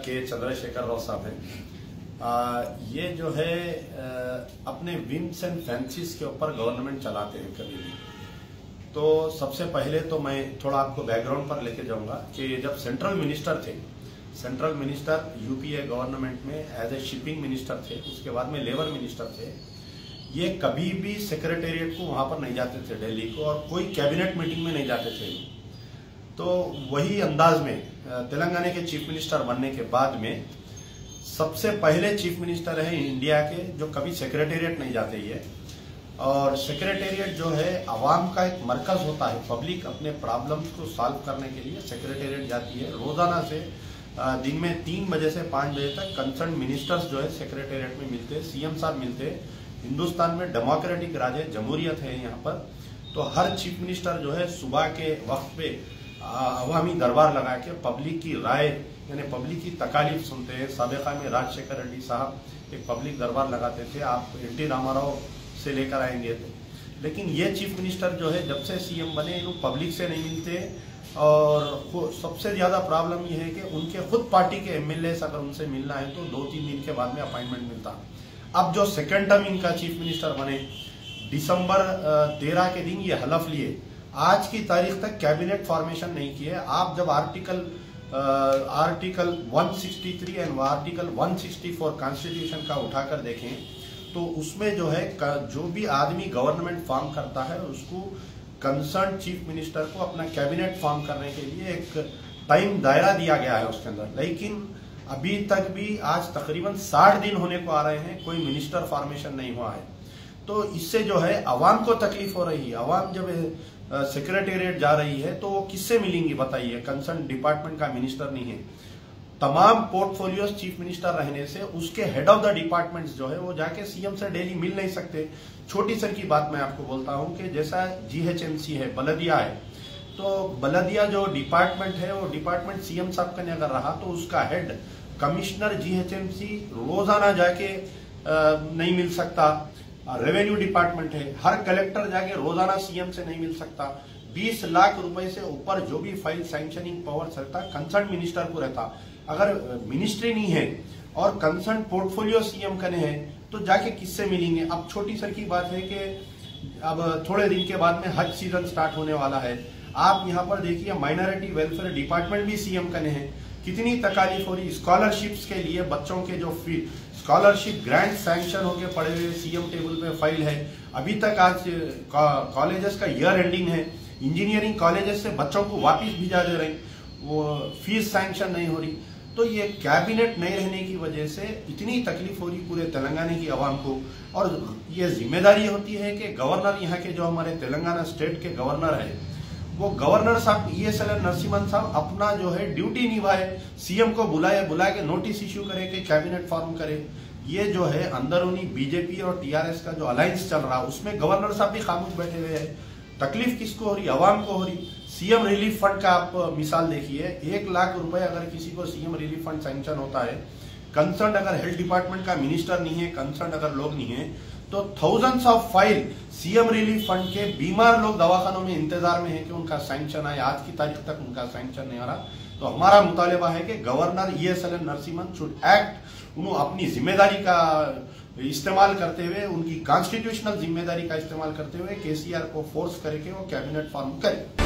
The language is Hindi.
के चंद्रशेखर राव साहब हैं। ये जो है अपने विम्स एंड फैंसीज के ऊपर गवर्नमेंट चलाते हैं कभी भी। तो सबसे पहले तो मैं थोड़ा आपको बैकग्राउंड पर लेके जाऊंगा कि जब सेंट्रल मिनिस्टर थे, सेंट्रल मिनिस्टर यूपीए गवर्नमेंट में एज ए शिपिंग मिनिस्टर थे, उसके बाद में लेबर मिनिस्टर थे। ये कभी भी सेक्रेटेरिएट को वहां पर नहीं जाते थे दिल्ली को, और कोई कैबिनेट मीटिंग में नहीं जाते थे। तो वही अंदाज में तेलंगाना के चीफ मिनिस्टर बनने के बाद में सबसे पहले चीफ मिनिस्टर है इंडिया के जो कभी सेक्रेटेरिएट नहीं जाते ये। और सेक्रेटेरिएट जो है आवाम का एक मरकज होता है, पब्लिक अपने प्रॉब्लम्स को सॉल्व करने के लिए सेक्रेटेरिएट जाती है। रोजाना से दिन में 3 बजे से 5 बजे तक कंसर्न मिनिस्टर्स जो है सेक्रेटेरिएट में मिलते हैं, सीएम साहब मिलते हैं। हिंदुस्तान में डेमोक्रेटिक राज है, जमहूरियत है यहाँ पर। तो हर चीफ मिनिस्टर जो है सुबह के वक्त पे अवामी दरबार लगा के पब्लिक की राय यानी पब्लिक की तकालीफ सुनते हैं। साबिका में राजशेखर रेड्डी साहब एक पब्लिक दरबार लगाते थे, आप एनटी रामाराव से लेकर आएंगे तो। लेकिन ये चीफ मिनिस्टर जो है जब से सीएम बने इन पब्लिक से नहीं मिलते, और सबसे ज्यादा प्रॉब्लम ये है कि उनके खुद पार्टी के एमएलए अगर उनसे मिलना है तो 2-3 दिन के बाद में अपॉइंटमेंट मिलता। अब जो सेकेंड टर्म इनका चीफ मिनिस्टर बने दिसंबर 13 के दिन ये हलफ लिए, आज की तारीख तक कैबिनेट फॉर्मेशन नहीं किए। आप जब आर्टिकल 163 एंड आर्टिकल 164 कॉन्स्टिट्यूशन का उठाकर देखें तो उसमें जो है जो भी आदमी गवर्नमेंट फॉर्म करता है उसको कंसर्न चीफ मिनिस्टर को अपना कैबिनेट फॉर्म करने के लिए एक टाइम दायरा दिया गया है उसके अंदर। लेकिन अभी तक भी आज तकरीबन 60 दिन होने को आ रहे हैं, कोई मिनिस्टर फॉर्मेशन नहीं हुआ है। तो इससे जो है अवाम को तकलीफ हो रही है। अवाम जब सेक्रेटेरिएट जा रही है तो वो किससे मिलेंगी बताइए, कंसर्न डिपार्टमेंट का मिनिस्टर नहीं है। तमाम पोर्टफोलियोज चीफ मिनिस्टर रहने से उसके हेड ऑफ द डिपार्टमेंट्स जो है वो जाके सीएम से डेली मिल नहीं सकते। छोटी सर की बात मैं आपको बोलता हूं कि जैसा जीएचएमसी है, बलदिया है, तो बलदिया जो डिपार्टमेंट है वो डिपार्टमेंट सीएम साहब का अगर रहा तो उसका हेड कमिश्नर जीएचएमसी रोजाना जाके नहीं मिल सकता। रेवेन्यू डिपार्टमेंट है, हर कलेक्टर जाके रोजाना सीएम से नहीं मिल सकता। 20 लाख रुपए से ऊपर जो भी फाइल सैंक्शनिंग पावर रहता कंसर्न मिनिस्टर को रहता। अगर मिनिस्ट्री नहीं है और कंसर्न पोर्टफोलियो सीएम का नहीं है तो जाके किससे मिलेंगे। अब छोटी सर की बात है कि अब थोड़े दिन के बाद में हज सीजन स्टार्ट होने वाला है। आप यहाँ पर देखिए माइनॉरिटी वेलफेयर डिपार्टमेंट भी सीएम का नहीं है, कितनी तकालीफ हो रही। स्कॉलरशिप्स के लिए बच्चों के जो फी स्कॉलरशिप ग्रांट सैंक्शन होके पड़े हुए सीएम टेबल पे फाइल है। अभी तक आज कॉलेजेस का ईयर एंडिंग है, इंजीनियरिंग कॉलेजेस से बच्चों को वापस भिजा दे रहे, वो फीस सैंक्शन नहीं हो रही। तो ये कैबिनेट नहीं रहने की वजह से इतनी तकलीफ हो रही पूरे तेलंगाना की आवाम को। और ये जिम्मेदारी होती है कि गवर्नर, यहाँ के जो हमारे तेलंगाना स्टेट के गवर्नर है वो गवर्नर साहब ESLN नरसिम्हन साहब अपना जो है ड्यूटी निभाए, सीएम को बुला के नोटिस इश्यू करे कि कैबिनेट फॉर्म करे। ये जो है अंदरूनी बीजेपी और टीआरएस का जो अलायंस चल रहा है उसमें गवर्नर साहब भी खामोश बैठे हुए हैं। तकलीफ किसको हो रही, अवाम को हो रही। सीएम रिलीफ फंड का आप मिसाल देखिए, 1 लाख रुपए अगर किसी को सीएम रिलीफ फंड सैंक्शन होता है, कंसर्न अगर हेल्थ डिपार्टमेंट का मिनिस्टर नहीं है, कंसर्न अगर लोग नहीं है, तो thousands of file CM relief fund के बीमार लोग दवाखानों में इंतजार में है कि उनका सैंक्शन आए। आज की तारीख तक उनका सैंक्शन नहीं आ रहा। तो हमारा मुतालिबा है कि governor ESLN Narasimhan should act, उन्होंने अपनी जिम्मेदारी का इस्तेमाल करते हुए, उनकी कॉन्स्टिट्यूशनल जिम्मेदारी का इस्तेमाल करते हुए केसीआर को फोर्स करके वो कैबिनेट फॉर्म करे।